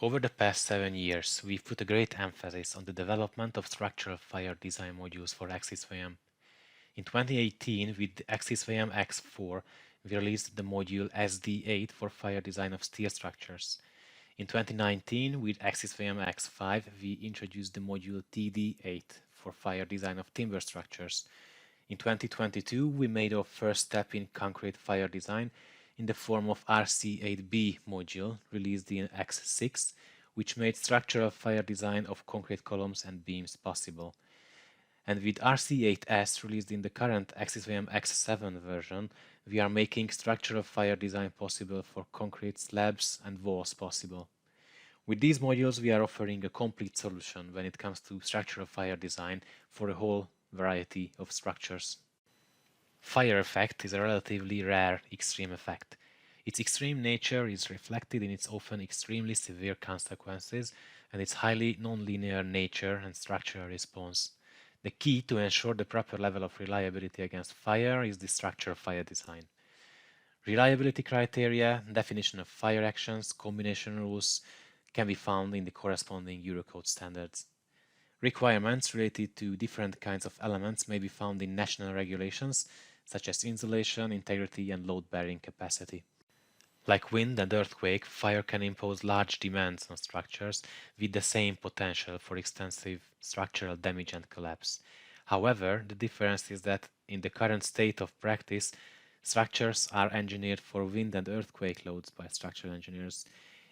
Over the past 7 years, we've put a great emphasis on the development of structural fire design modules for AXIS-VM. In 2018, with the AXIS-VM X4, we released the module SD8 for fire design of steel structures. In 2019, with AXIS-VM X5, we introduced the module TD8 for fire design of timber structures. In 2022, we made our first step in concrete fire design in the form of RC8B module released in X6, which made structural fire design of concrete columns and beams possible. And with RC8S released in the current AXIS-VM X7 version, we are making structural fire design possible for concrete slabs and walls possible. With these modules, we are offering a complete solution when it comes to structural fire design for a whole variety of structures. Fire effect is a relatively rare extreme effect. Its extreme nature is reflected in its often extremely severe consequences and its highly nonlinear nature and structural response. The key to ensure the proper level of reliability against fire is the structural fire design. Reliability criteria, definition of fire actions, combination rules can be found in the corresponding Eurocode standards. Requirements related to different kinds of elements may be found in national regulations, such as insulation, integrity, and load-bearing capacity. Like wind and earthquake, fire can impose large demands on structures with the same potential for extensive structural damage and collapse. However, the difference is that in the current state of practice, structures are engineered for wind and earthquake loads by structural engineers.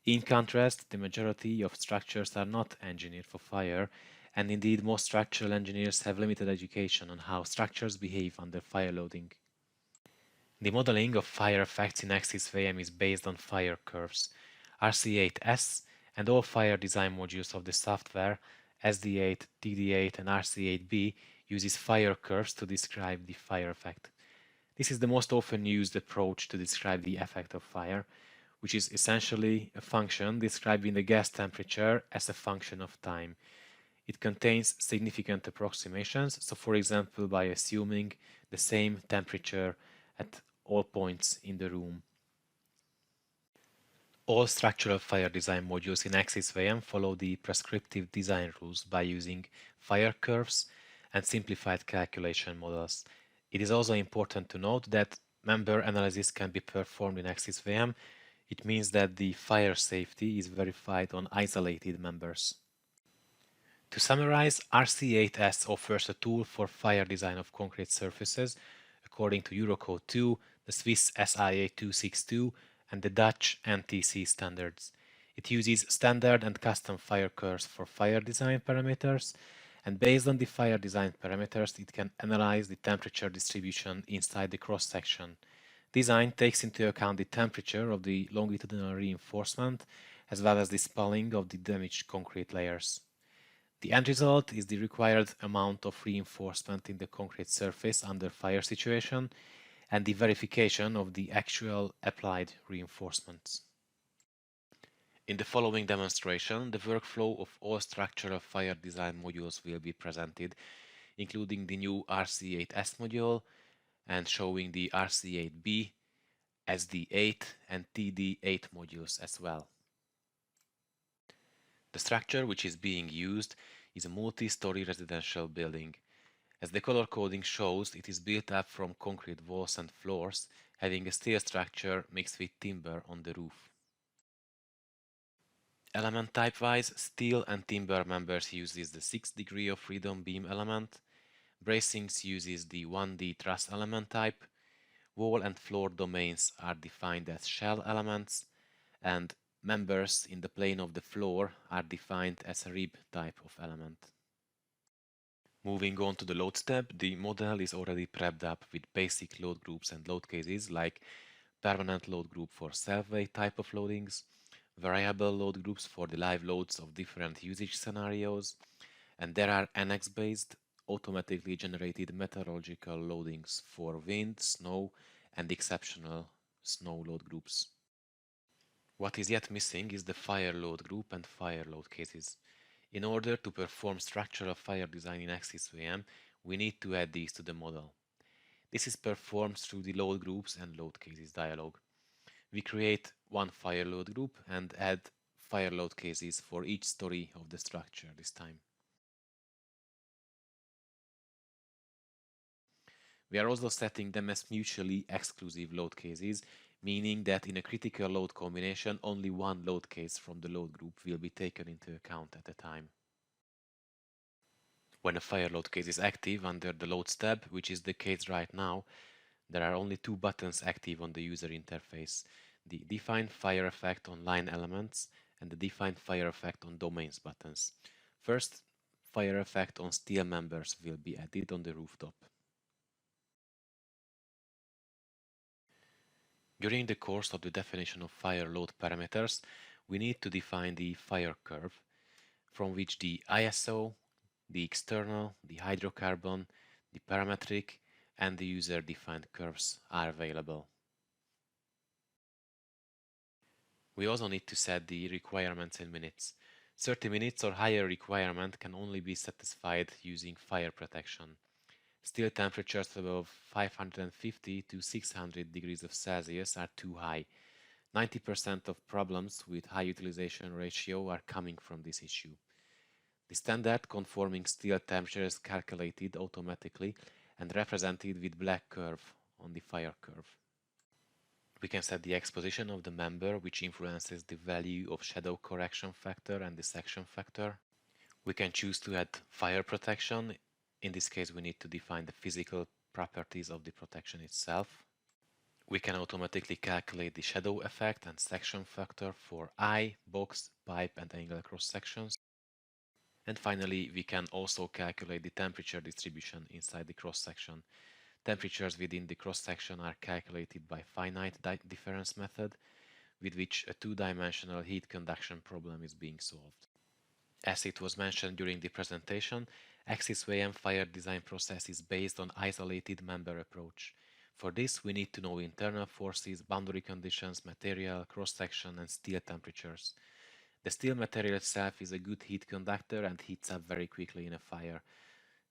In contrast, the majority of structures are not engineered for fire, and indeed most structural engineers have limited education on how structures behave under fire loading. The modeling of fire effects in AXIS-VM is based on fire curves. RC8S and all fire design modules of the software SD8, TD8 and RC8B uses fire curves to describe the fire effect. This is the most often used approach to describe the effect of fire, which is essentially a function describing the gas temperature as a function of time. It contains significant approximations, so for example by assuming the same temperature at all points in the room. All structural fire design modules in AXIS-VM follow the prescriptive design rules by using fire curves and simplified calculation models. It is also important to note that member analysis can be performed in AXIS-VM. It means that the fire safety is verified on isolated members. To summarize, RC8S offers a tool for fire design of concrete surfaces according to Eurocode 2, the Swiss SIA 262, and the Dutch NTC standards. It uses standard and custom fire curves for fire design parameters, and based on the fire design parameters, it can analyze the temperature distribution inside the cross-section. Design takes into account the temperature of the longitudinal reinforcement as well as the spalling of the damaged concrete layers. The end result is the required amount of reinforcement in the concrete surface under fire situation and the verification of the actual applied reinforcements. In the following demonstration, the workflow of all structural fire design modules will be presented, including the new RC8S module and showing the RC8B, SD8 and TD8 modules as well. The structure which is being used is a multi-story residential building. As the color coding shows, it is built up from concrete walls and floors, having a steel structure mixed with timber on the roof. Element type-wise, steel and timber members uses the 6 degree of freedom beam element, bracings uses the 1D truss element type, wall and floor domains are defined as shell elements, and members in the plane of the floor are defined as a rib type of element. Moving on to the load step, the model is already prepped up with basic load groups and load cases like permanent load group for self-weight type of loadings, variable load groups for the live loads of different usage scenarios, and there are annex-based, automatically generated meteorological loadings for wind, snow, and exceptional snow load groups. What is yet missing is the fire load group and fire load cases. In order to perform structural fire design in AXIS-VM, we need to add these to the model. This is performed through the load groups and load cases dialog. We create one fire load group and add fire load cases for each story of the structure this time. We are also setting them as mutually exclusive load cases, meaning that in a critical load combination, only one load case from the load group will be taken into account at a time. When a fire load case is active under the loads tab, which is the case right now, there are only two buttons active on the user interface: the Define Fire Effect on line elements and the Define Fire Effect on domains buttons. First, fire effect on steel members will be added on the rooftop. During the course of the definition of fire load parameters, we need to define the fire curve, from which the ISO, the external, the hydrocarbon, the parametric, and the user-defined curves are available. We also need to set the requirements in minutes. 30 minutes or higher requirement can only be satisfied using fire protection. Steel temperatures above 550 to 600 degrees of Celsius are too high. 90% of problems with high utilization ratio are coming from this issue. The standard conforming steel temperature is calculated automatically and represented with black curve on the fire curve. We can set the exposition of the member, which influences the value of shadow correction factor and the section factor. We can choose to add fire protection. In this case, we need to define the physical properties of the protection itself. We can automatically calculate the shadow effect and section factor for eye, box, pipe, and angle cross sections. And finally, we can also calculate the temperature distribution inside the cross section. Temperatures within the cross section are calculated by finite difference method, with which a two-dimensional heat conduction problem is being solved. As it was mentioned during the presentation, AXIS-VM fire design process is based on isolated member approach. For this, we need to know internal forces, boundary conditions, material, cross-section, and steel temperatures. The steel material itself is a good heat conductor and heats up very quickly in a fire.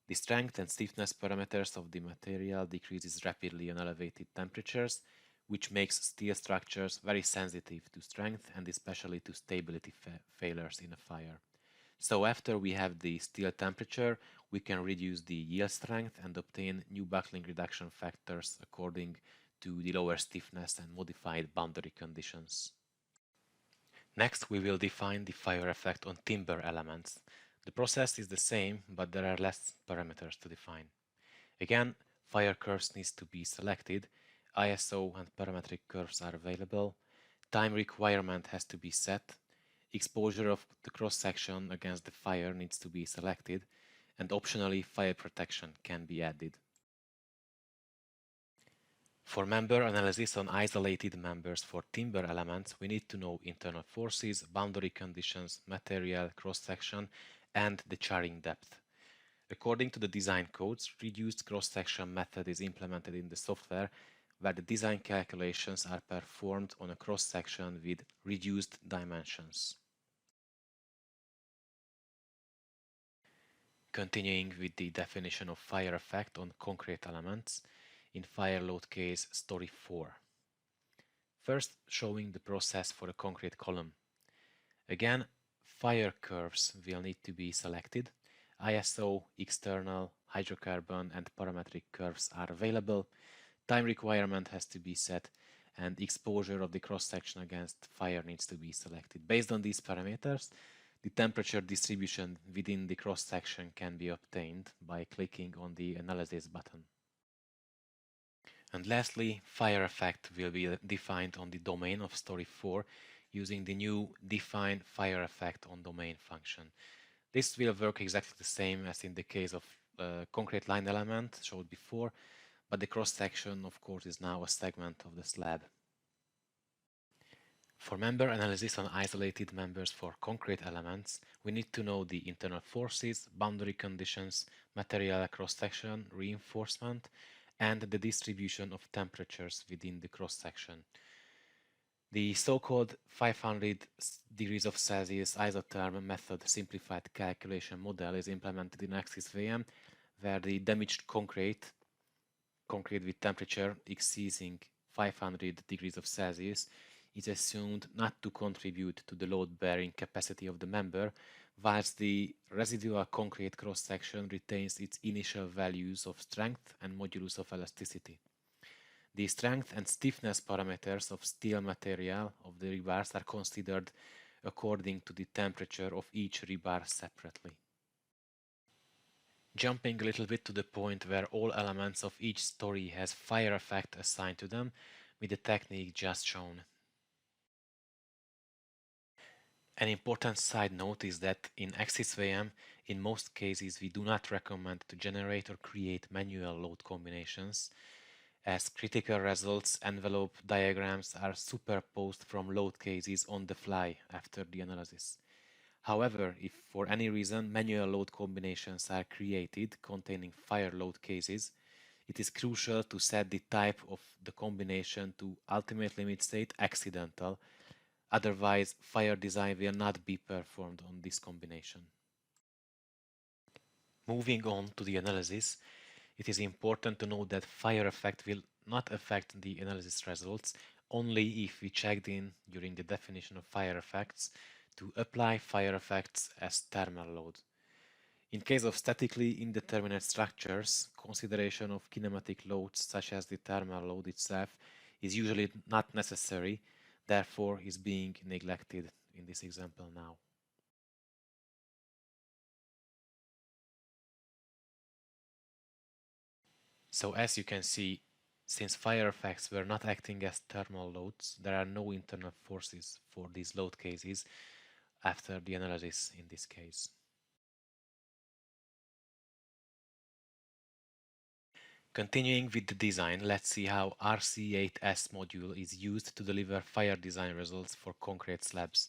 The strength and stiffness parameters of the material decreases rapidly on elevated temperatures, which makes steel structures very sensitive to strength and especially to stability failures in a fire. So after we have the steel temperature, we can reduce the yield strength and obtain new buckling reduction factors according to the lower stiffness and modified boundary conditions. Next, we will define the fire effect on timber elements. The process is the same, but there are less parameters to define. Again, fire curves needs to be selected, ISO and parametric curves are available, time requirement has to be set, exposure of the cross-section against the fire needs to be selected, and optionally fire protection can be added. For member analysis on isolated members for timber elements, we need to know internal forces, boundary conditions, material, cross-section, and the charring depth. According to the design codes, reduced cross-section method is implemented in the software, where the design calculations are performed on a cross-section with reduced dimensions. Continuing with the definition of fire effect on concrete elements in fire load case story 4. First, showing the process for a concrete column. Again, fire curves will need to be selected. ISO, external, hydrocarbon, and parametric curves are available. Time requirement has to be set, and exposure of the cross-section against fire needs to be selected. Based on these parameters, the temperature distribution within the cross-section can be obtained by clicking on the Analysis button. And lastly, fire effect will be defined on the domain of story 4 using the new Define Fire Effect on Domain function. This will work exactly the same as in the case of concrete line element showed before, but the cross-section, of course, is now a segment of the slab. For member analysis on isolated members for concrete elements, we need to know the internal forces, boundary conditions, material cross-section, reinforcement, and the distribution of temperatures within the cross-section. The so-called 500 degrees of Celsius isotherm method simplified calculation model is implemented in AXIS-VM, where the damaged concrete with temperature exceeding 500 degrees of Celsius is assumed not to contribute to the load-bearing capacity of the member, whilst the residual concrete cross-section retains its initial values of strength and modulus of elasticity. The strength and stiffness parameters of steel material of the rebars are considered according to the temperature of each rebar separately. Jumping a little bit to the point where all elements of each story has fire effect assigned to them with the technique just shown. An important side note is that in AXIS-VM, in most cases we do not recommend to generate or create manual load combinations, as critical results envelope diagrams are superposed from load cases on the fly after the analysis. However, if for any reason manual load combinations are created containing fire load cases, it is crucial to set the type of the combination to ultimate limit state accidental. Otherwise, fire design will not be performed on this combination. Moving on to the analysis, it is important to note that fire effect will not affect the analysis results only if we checked in during the definition of fire effects to apply fire effects as thermal load. In case of statically indeterminate structures, consideration of kinematic loads such as the thermal load itself is usually not necessary, therefore is being neglected in this example now. So as you can see, since fire effects were not acting as thermal loads, there are no internal forces for these load cases after the analysis in this case. Continuing with the design, let's see how RC8S module is used to deliver fire design results for concrete slabs.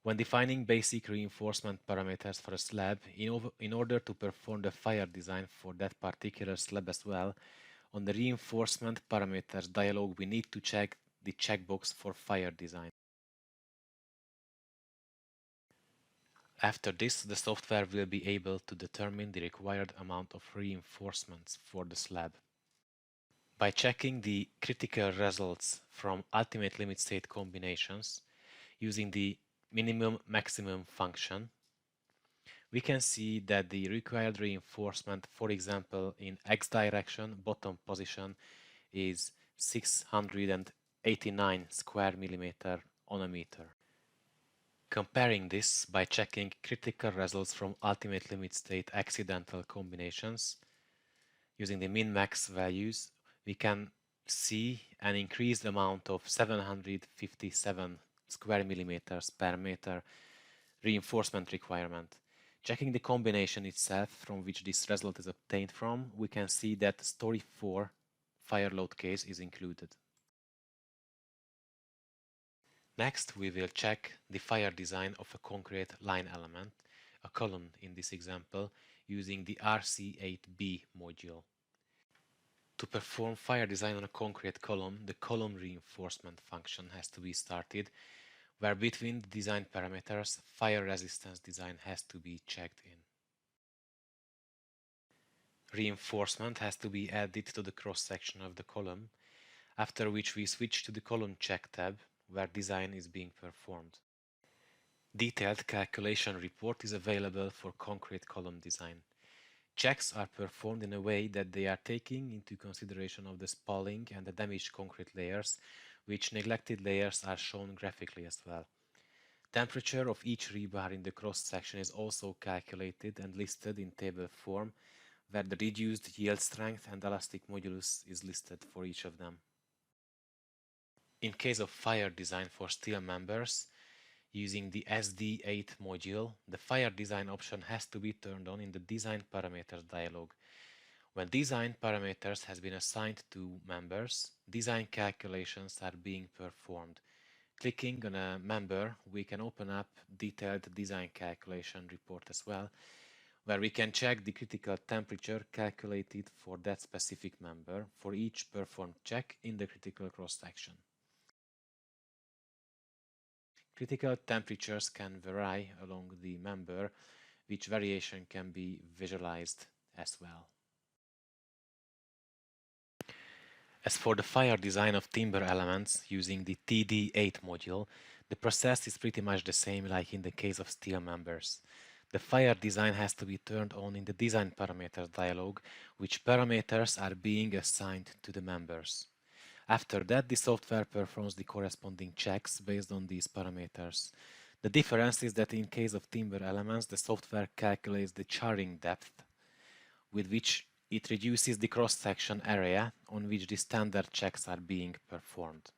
When defining basic reinforcement parameters for a slab, in order to perform the fire design for that particular slab as well, on the reinforcement parameters dialog we need to check the checkbox for fire design. After this, the software will be able to determine the required amount of reinforcements for the slab. By checking the critical results from ultimate limit state combinations using the minimum-maximum function, we can see that the required reinforcement, for example, in x direction bottom position is 689 square millimeter on a meter. Comparing this by checking critical results from ultimate limit state accidental combinations using the min-max values, we can see an increased amount of 757 square millimeters per meter reinforcement requirement. Checking the combination itself from which this result is obtained from, we can see that story 4 fire load case is included. Next, we will check the fire design of a concrete line element, a column in this example, using the RC8B module. To perform fire design on a concrete column, the column reinforcement function has to be started, where between the design parameters, fire resistance design has to be checked in. Reinforcement has to be added to the cross-section of the column, after which we switch to the column check tab, where design is being performed. Detailed calculation report is available for concrete column design. Checks are performed in a way that they are taking into consideration of the spalling and the damaged concrete layers, which neglected layers are shown graphically as well. Temperature of each rebar in the cross-section is also calculated and listed in table form, where the reduced yield strength and elastic modulus is listed for each of them. In case of fire design for steel members, using the SD8 module, the fire design option has to be turned on in the design parameters dialog. When design parameters has been assigned to members, design calculations are being performed. Clicking on a member, we can open up detailed design calculation report as well, where we can check the critical temperature calculated for that specific member for each performed check in the critical cross-section. Critical temperatures can vary along the member, which variation can be visualized as well. As for the fire design of timber elements using the TD8 module, the process is pretty much the same like in the case of steel members. The fire design has to be turned on in the design parameters dialog, which parameters are being assigned to the members. After that, the software performs the corresponding checks based on these parameters. The difference is that in case of timber elements, the software calculates the charring depth, with which it reduces the cross-section area on which the standard checks are being performed.